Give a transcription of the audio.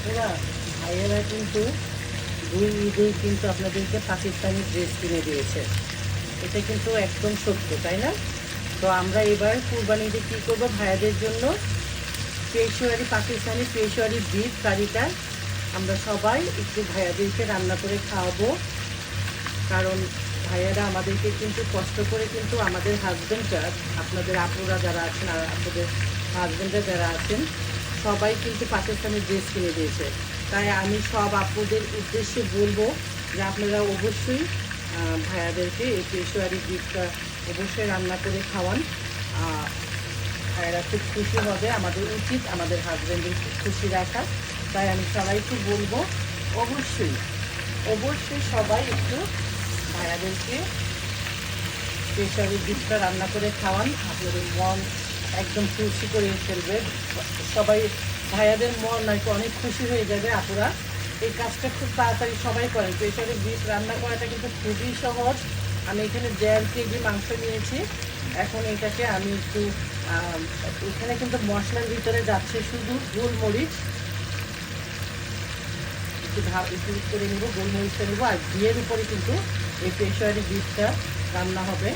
আপুরা, ভাইয়েরা কিন্তু দুই ঈদেই কিন্তু আপনাদেরকে পাকিস্তানি ড্রেস কিনে দিয়েছে। এটা কিন্তু একদম সত্য, তাই না? তো আমরা এবার কুরবানি ঈদে কী করবো, ভাইয়াদের জন্য পেশোয়ারি পাকিস্তানি পেশোয়ারি বিফ কারিটা আমরা সবাই একটু ভাইয়াদেরকে রান্না করে খাওয়াবো। কারণ ভাইয়ারা আমাদেরকে কিন্তু কষ্ট করে কিন্তু আমাদের হাজব্যান্ডরা, আপনাদের আপুরা যারা আছেন আর আপনাদের হাজব্যান্ডরা যারা আছেন, সবাই কিন্তু পাকিস্তানি ড্রেস কিনে দিয়েছে। তাই আমি সব আপুদের উদ্দেশ্যে বলবো যে আপনারা অবশ্যই ভাইয়াদেরকে এই পেশোয়ারি ডিশটা অবশ্যই রান্না করে খাওয়ান। ভাইয়ারা খুব খুশি হবে, আমাদের উচিত আমাদের হাজব্যান্ডের খুশি রাখা। তাই আমি সবাইকে বলবো অবশ্যই অবশ্যই সবাই একটু ভাইয়াদেরকে পেশারি ডিশটা রান্না করে খাওয়ান। আপনাদের মন একদম খুশি করে ফেলবে সবাই। ভাইয়াদের মন নাকি অনেক খুশি হয়ে যাবে। আপুরা এই কাজটা খুব তাড়াতাড়ি সবাই করেন। প্রেশারে ডিশ রান্না করাটা কিন্তু খুবই সহজ। আমি এখানে 1.5 কেজি মাংস নিয়েছি। এখন এটাকে আমি একটু এখানে কিন্তু মশলার ভিতরে যাচ্ছে শুধু গোলমরিচ, একটু করে নেবো, গোলমরিচটা নেবো আর ঘিয়ের উপরে কিন্তু এই পেশোয়ারি ডিশটা রান্না হবে।